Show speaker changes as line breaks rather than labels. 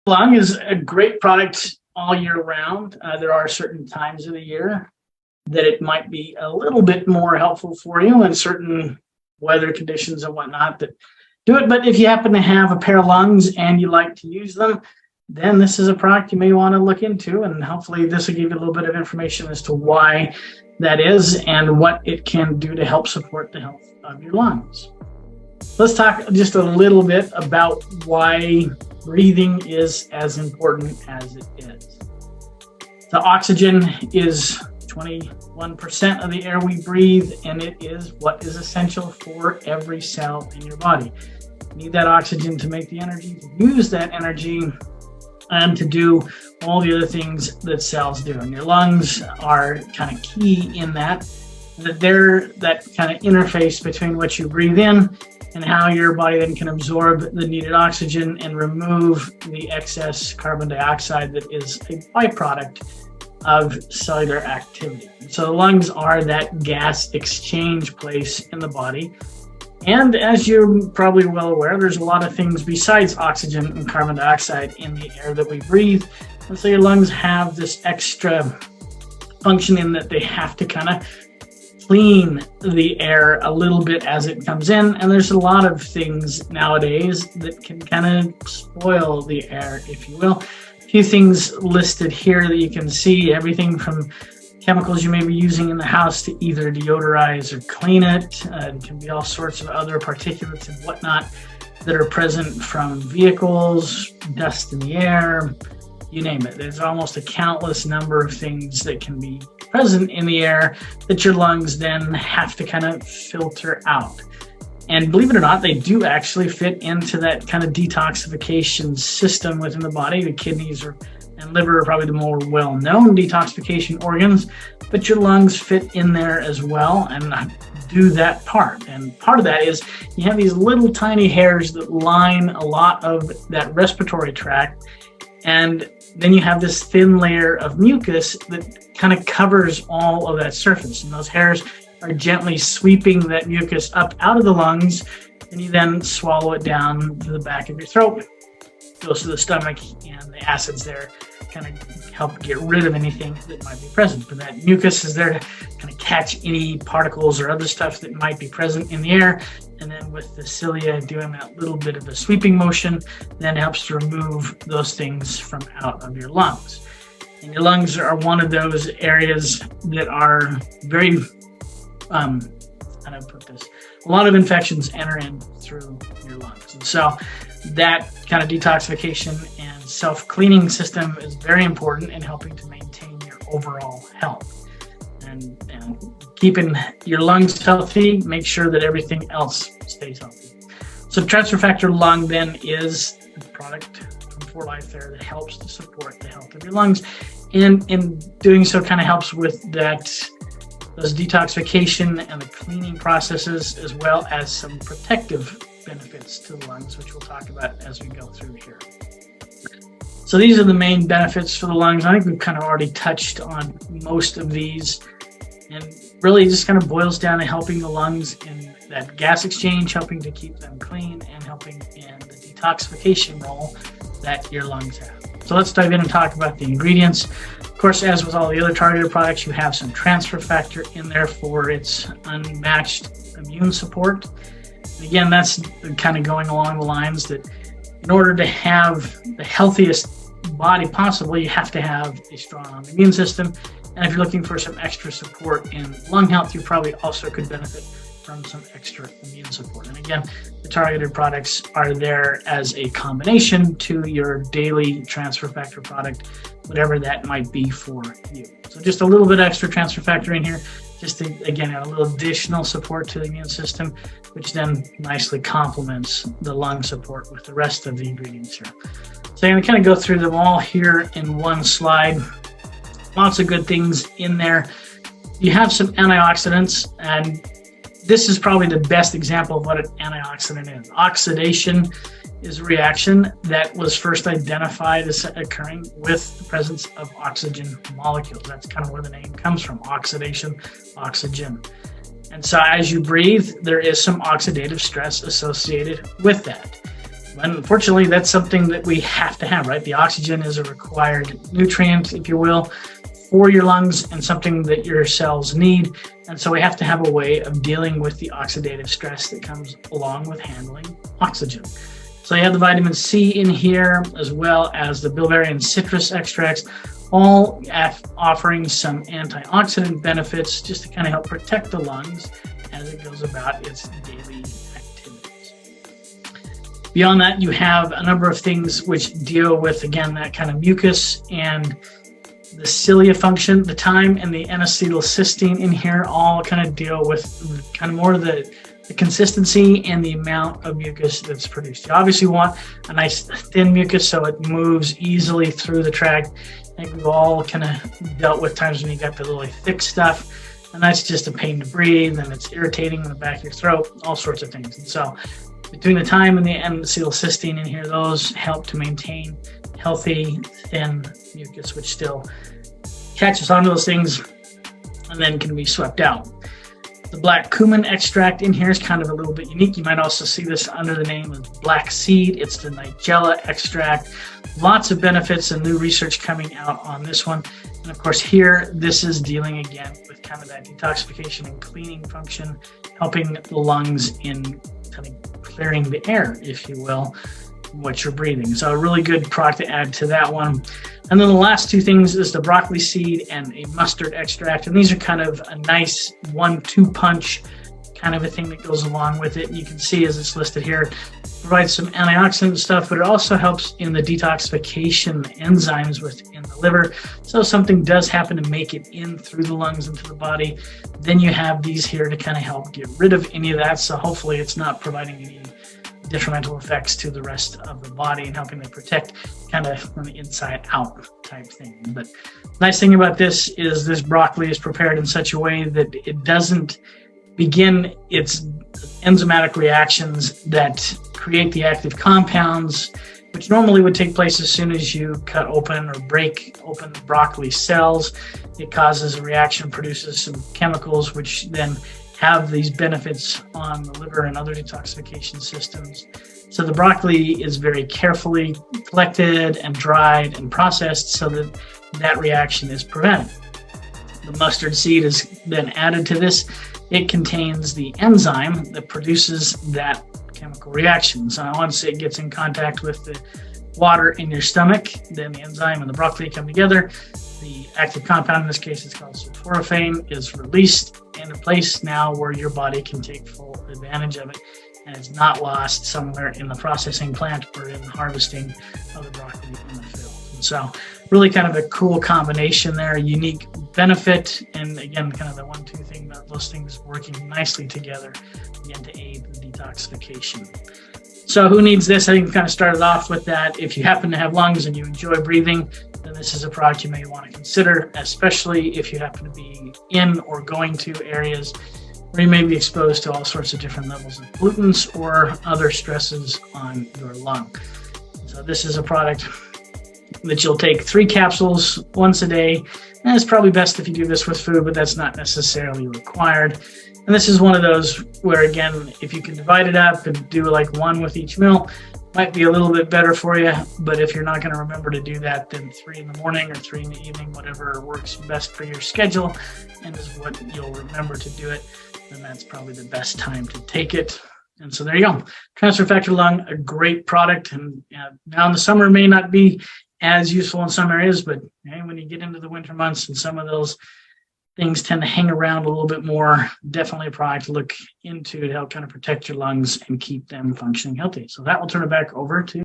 Lung is a great product all year round. There are certain times of the year that it might be a little bit more helpful for you in certain weather conditions and whatnot that do it. But if you happen to have a pair of lungs and you like to use them, then this is a product you may want to look into. And hopefully this will give you a little bit of information as to why that is and what it can do to help support the health of your lungs. Let's talk just a little bit about why breathing is as important as it is. So oxygen is 21% of the air we breathe, and it is what is essential for every cell in your body. You need that oxygen to make the energy, to use that energy, and to do all the other things that cells do. And your lungs are kind of key in that they're that kind of interface between what you breathe in and how your body then can absorb the needed oxygen and remove the excess carbon dioxide that is a byproduct of cellular activity. So the lungs are that gas exchange place in the body. And as you're probably well aware, there's a lot of things besides oxygen and carbon dioxide in the air that we breathe. And so your lungs have this extra function in that they have to kind of clean the air a little bit as it comes in. And there's a lot of things nowadays that can kind of spoil the air, if you will. A few things listed here that you can see, everything from chemicals you may be using in the house to either deodorize or clean it. It can be all sorts of other particulates and whatnot that are present from vehicles, dust in the air, you name it. There's almost a countless number of things that can be present in the air that your lungs then have to kind of filter out. And believe it or not, they do actually fit into that kind of detoxification system within the body. The kidneys and liver are probably the more well-known detoxification organs, but your lungs fit in there as well and do that part. And part of that is you have these little tiny hairs that line a lot of that respiratory tract, and then you have this thin layer of mucus that kind of covers all of that surface. And those hairs are gently sweeping that mucus up out of the lungs, and you then swallow it down to the back of your throat. It goes to the stomach, and the acids there kind of help get rid of anything that might be present. But that mucus is there to kind of catch any particles or other stuff that might be present in the air. And then with the cilia doing that little bit of a sweeping motion, then helps to remove those things from out of your lungs. And your lungs are one of those areas that are very, how do I put this? A lot of infections enter in through your lungs. And so that kind of detoxification and self-cleaning system is very important in helping to maintain your overall health. And keeping your lungs healthy, make sure that everything else stays healthy. So transfer factor lung then is the product from For Life there that helps to support the health of your lungs. And in doing so kind of helps with those detoxification and the cleaning processes, as well as some protective benefits to the lungs, which we'll talk about as we go through here. So these are the main benefits for the lungs. I think we've kind of already touched on most of these, and really just kind of boils down to helping the lungs in that gas exchange, helping to keep them clean, and helping in the detoxification role that your lungs have. So let's dive in and talk about the ingredients. Of course, as with all the other targeted products, you have some transfer factor in there for its unmatched immune support. And again, that's kind of going along the lines that in order to have the healthiest body possible, you have to have a strong immune system. And if you're looking for some extra support in lung health, you probably also could benefit from some extra immune support. And again, the targeted products are there as a combination to your daily transfer factor product, whatever that might be for you. So just a little bit extra transfer factor in here, just to, again, add a little additional support to the immune system, which then nicely complements the lung support with the rest of the ingredients here. So I'm going to kind of go through them all here in one slide. Lots of good things in there. You have some antioxidants, and this is probably the best example of what an antioxidant is. Oxidation is a reaction that was first identified as occurring with the presence of oxygen molecules. That's kind of where the name comes from, oxidation, oxygen. And so as you breathe, there is some oxidative stress associated with that. Unfortunately, that's something that we have to have, right? The oxygen is a required nutrient, if you will, for your lungs and something that your cells need. And so we have to have a way of dealing with the oxidative stress that comes along with handling oxygen. So you have the vitamin C in here, as well as the bilberry and citrus extracts, all offering some antioxidant benefits just to kind of help protect the lungs as it goes about its daily activities. Beyond that, you have a number of things which deal with, again, that kind of mucus and the cilia function. The thyme and the N-acetylcysteine in here all kind of deal with kind of more the consistency and the amount of mucus that's produced. You obviously want a nice thin mucus so it moves easily through the tract. I think we've all kind of dealt with times when you got the really thick stuff, and that's just a pain to breathe, and it's irritating in the back of your throat, all sorts of things. And so between the thyme and the N-acetylcysteine in here, those help to maintain healthy, thin mucus, which still catches onto those things and then can be swept out. The black cumin extract in here is kind of a little bit unique. You might also see this under the name of black seed. It's the nigella extract. Lots of benefits and new research coming out on this one. And of course here, this is dealing again with kind of that detoxification and cleaning function, helping the lungs in kind of clearing the air, if you will, what you're breathing. So a really good product to add to that one. And then the last two things is the broccoli seed and a mustard extract. And these are kind of a nice 1-2 punch kind of a thing that goes along with it. And you can see as it's listed here, provides some antioxidant stuff, but it also helps in the detoxification enzymes within the liver. So if something does happen to make it in through the lungs into the body, then you have these here to kind of help get rid of any of that. So hopefully it's not providing any detrimental effects to the rest of the body and helping to protect kind of from the inside out type thing. But the nice thing about this is this broccoli is prepared in such a way that it doesn't begin its enzymatic reactions that create the active compounds, which normally would take place as soon as you cut open or break open the broccoli cells. It causes a reaction, produces some chemicals, which then have these benefits on the liver and other detoxification systems. So the broccoli is very carefully collected and dried and processed so that that reaction is prevented. The mustard seed is then added to this. It contains the enzyme that produces that chemical reaction. So once it gets in contact with the water in your stomach, then the enzyme and the broccoli come together. The active compound, in this case it's called sulforaphane, is released in a place now where your body can take full advantage of it, and it's not lost somewhere in the processing plant or in the harvesting of the broccoli in the field. And so really kind of a cool combination there, unique benefit, and again, kind of the 1-2 thing, that those things working nicely together, again, to aid the detoxification. So who needs this? I think we kind of started off with that. If you happen to have lungs and you enjoy breathing, then this is a product you may want to consider, especially if you happen to be in or going to areas where you may be exposed to all sorts of different levels of pollutants or other stresses on your lung. So this is a product that you'll take 3 capsules once a day. And it's probably best if you do this with food, but that's not necessarily required. And this is one of those where, again, if you can divide it up and do like 1 with each meal, might be a little bit better for you. But if you're not going to remember to do that, then 3 in the morning or 3 in the evening, whatever works best for your schedule and is what you'll remember to do it, then that's probably the best time to take it. And so there you go. Transfer Factor Lung, a great product. And now in the summer may not be as useful in some areas, but when you get into the winter months and some of those things tend to hang around a little bit more, definitely a product to look into to help kind of protect your lungs and keep them functioning healthy. So that will turn it back over to